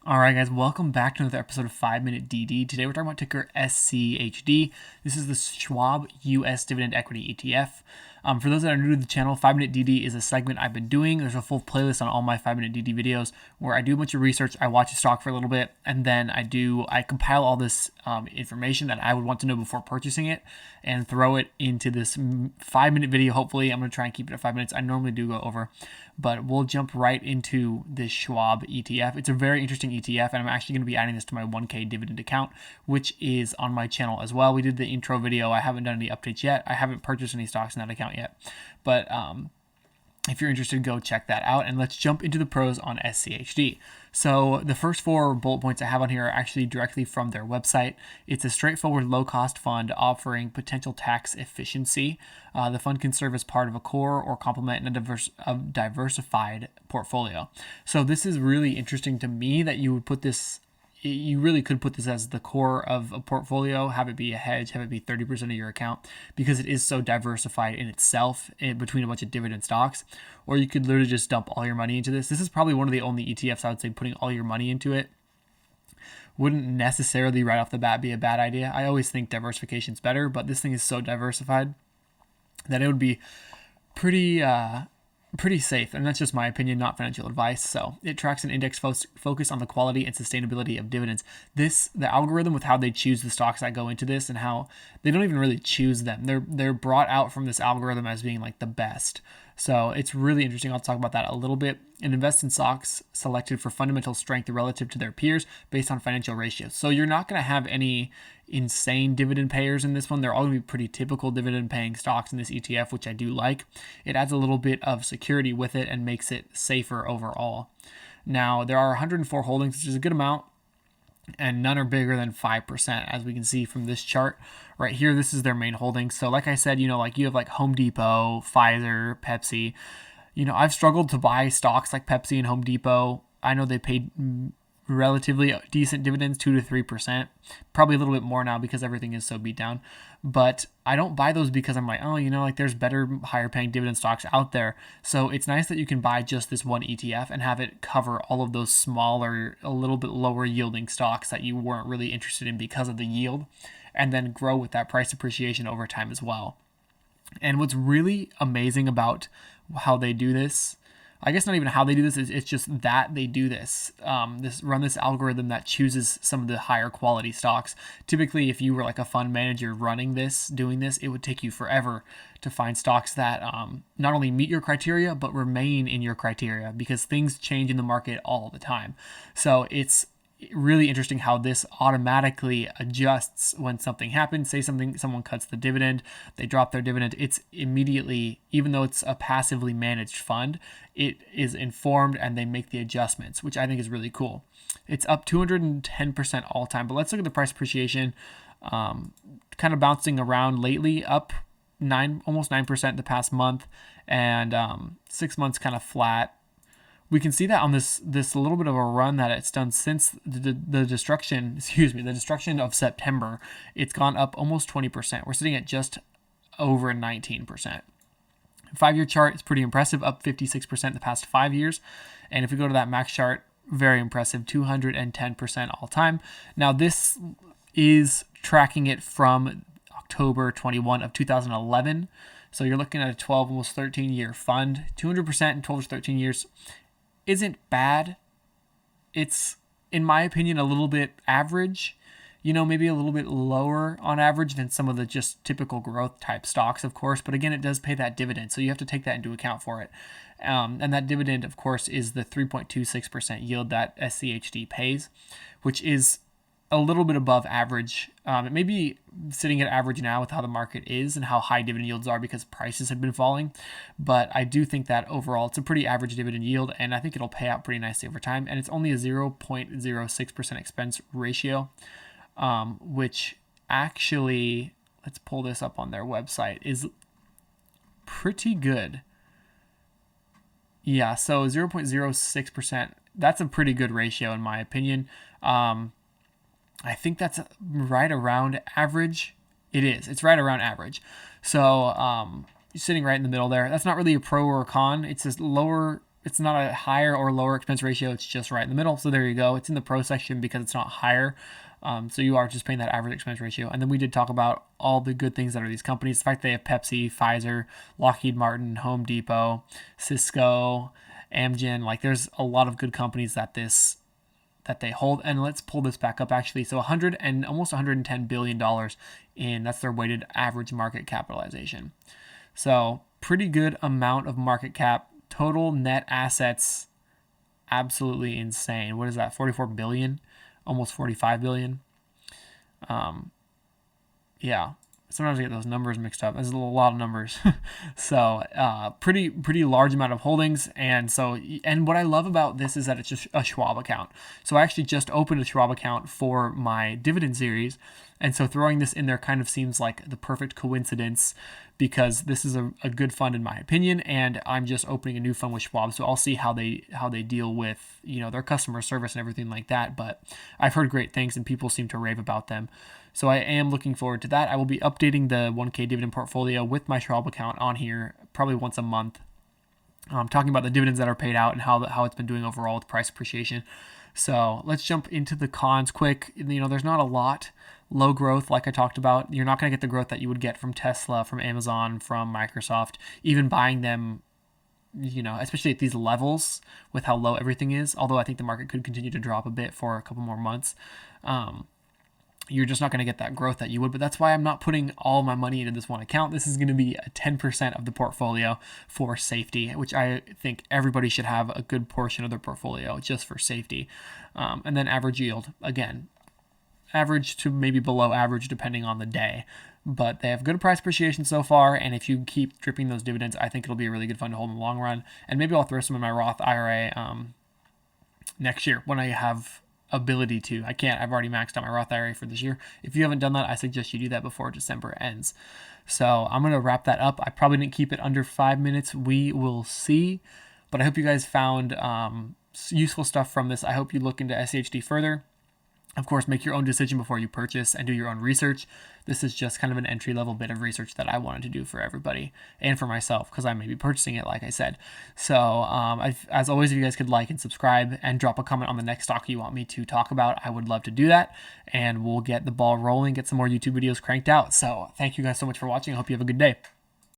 All right, guys, welcome back to another episode of 5 Minute DD. Today we're talking about ticker SCHD. This is the Schwab US Dividend Equity ETF. For those that are new to the channel, 5 Minute DD is a segment I've been doing. There's a full playlist on all my 5 Minute DD videos where I do a bunch of research, I watch a stock for a little bit, and then I compile all this information that I would want to know before purchasing it and throw it into this 5 minute video. Hopefully, I'm going to try and keep it at 5 minutes. I normally do go over, but we'll jump right into this Schwab ETF. It's a very interesting ETF, and I'm actually going to be adding this to my 1K dividend account, which is on my channel as well. We did the intro video. I haven't done any updates yet. I haven't purchased any stocks in that account yet, but if you're interested, go check that out. And let's jump into the pros on SCHD. So the first 4 bullet points I have on here are actually directly from their website. It's a straightforward, low-cost fund offering potential tax efficiency. The fund can serve as part of a core or complement in a diversified portfolio. So this is really interesting to me that you would put this. You really could put this as the core of a portfolio, have it be a hedge, have it be 30% of your account, because it is so diversified in itself between a bunch of dividend stocks. Or you could literally just dump all your money into this. This is probably one of the only ETFs I would say putting all your money into it wouldn't necessarily right off the bat be a bad idea. I always think diversification is better, but this thing is so diversified that it would be pretty safe, and that's just my opinion, not financial advice. So it tracks an index focus on the quality and sustainability of dividends. The algorithm with how they choose the stocks that go into this and how they don't even really choose them. They're brought out from this algorithm as being like the best. So it's really interesting. I'll talk about that a little bit. And invest in stocks selected for fundamental strength relative to their peers based on financial ratios. So you're not going to have any insane dividend payers in this one. They're all going to be pretty typical dividend paying stocks in this ETF, which I do like. It adds a little bit of security with it and makes it safer overall. Now, there are 104 holdings, which is a good amount, and none are bigger than 5%, as we can see from this chart right here. This is their main holdings. So like I said, you have like Home Depot, Pfizer, Pepsi. I've struggled to buy stocks like Pepsi and Home Depot. I know they paid relatively decent dividends, 2 to 3%, probably a little bit more now because everything is so beat down. But I don't buy those because I'm like, there's better, higher paying dividend stocks out there. So it's nice that you can buy just this one ETF and have it cover all of those smaller, a little bit lower yielding stocks that you weren't really interested in because of the yield, and then grow with that price appreciation over time as well. And what's really amazing about how they do this, I guess not even how they do this, it's just that they do this. Run this algorithm that chooses some of the higher quality stocks. Typically, if you were like a fund manager doing this, it would take you forever to find stocks that not only meet your criteria, but remain in your criteria, because things change in the market all the time. So it's really interesting how this automatically adjusts when something happens. Say someone cuts the dividend, they drop their dividend, it's immediately, even though it's a passively managed fund, it is informed and they make the adjustments, which I think is really cool. It's up 210% all time. But let's look at the price appreciation. Kind of bouncing around lately, up almost 9% the past month, and 6 months kind of flat. We can see that on this little bit of a run that it's done since the destruction of September. It's gone up almost 20%. We're sitting at just over 19%. 5-year chart is pretty impressive, up 56% the past 5 years. And if we go to that max chart, very impressive, 210% all time. Now this is tracking it from October 21 of 2011. So you're looking at a 12, almost 13-year fund. 200% in 12 to 13 years isn't bad. It's, in my opinion, a little bit average, maybe a little bit lower on average than some of the just typical growth type stocks, of course. But again, it does pay that dividend, so you have to take that into account for it. And that dividend, of course, is the 3.26% yield that SCHD pays, which is a little bit above average. It may be sitting at average now with how the market is and how high dividend yields are because prices have been falling. But I do think that overall it's a pretty average dividend yield, and I think it'll pay out pretty nicely over time. And it's only a 0.06% expense ratio, which actually, let's pull this up on their website, is pretty good. Yeah, so 0.06%, that's a pretty good ratio in my opinion. I think that's right around average. It is. It's right around average. So you're sitting right in the middle there. That's not really a pro or a con. It's a lower it's not a higher or lower expense ratio. It's just right in the middle. So there you go. It's in the pro section because it's not higher. So you are just paying that average expense ratio. And then we did talk about all the good things that are these companies. The fact they have Pepsi, Pfizer, Lockheed Martin, Home Depot, Cisco, Amgen. Like there's a lot of good companies that they hold. And let's pull this back up actually. So almost $110 billion that's their weighted average market capitalization. So pretty good amount of market cap. Total net assets, absolutely insane. What is that? 44 billion, almost 45 billion. Yeah. Sometimes I get those numbers mixed up. There's a lot of numbers. So pretty large amount of holdings. And what I love about this is that it's just a Schwab account. So I actually just opened a Schwab account for my dividend series. And so throwing this in there kind of seems like the perfect coincidence because this is a good fund in my opinion. And I'm just opening a new fund with Schwab. So I'll see how they deal with, their customer service and everything like that. But I've heard great things and people seem to rave about them. So I am looking forward to that. I will be updating the 1K dividend portfolio with my Schwab account on here probably once a month. Talking about the dividends that are paid out and how it's been doing overall with price appreciation. So let's jump into the cons quick. There's not a lot. Low growth, like I talked about. You're not going to get the growth that you would get from Tesla, from Amazon, from Microsoft, even buying them, especially at these levels with how low everything is. Although I think the market could continue to drop a bit for a couple more months. You're just not going to get that growth that you would. But that's why I'm not putting all my money into this one account. This is going to be a 10% of the portfolio for safety, which I think everybody should have a good portion of their portfolio just for safety. And then average yield, again, average to maybe below average depending on the day. But they have good price appreciation so far. And if you keep dripping those dividends, I think it'll be a really good fund to hold in the long run. And maybe I'll throw some in my Roth IRA next year when I have ability to. I've already maxed out my Roth IRA for this year. If you haven't done that, I suggest you do that before December ends. So I'm going to wrap that up. I probably didn't keep it under 5 minutes. We will see. But I hope you guys found useful stuff from this. I hope you look into SCHD further. Of course, make your own decision before you purchase and do your own research. This is just kind of an entry-level bit of research that I wanted to do for everybody and for myself because I may be purchasing it, like I said. So, as always, if you guys could like and subscribe and drop a comment on the next stock you want me to talk about, I would love to do that. And we'll get the ball rolling, get some more YouTube videos cranked out. So, thank you guys so much for watching. I hope you have a good day.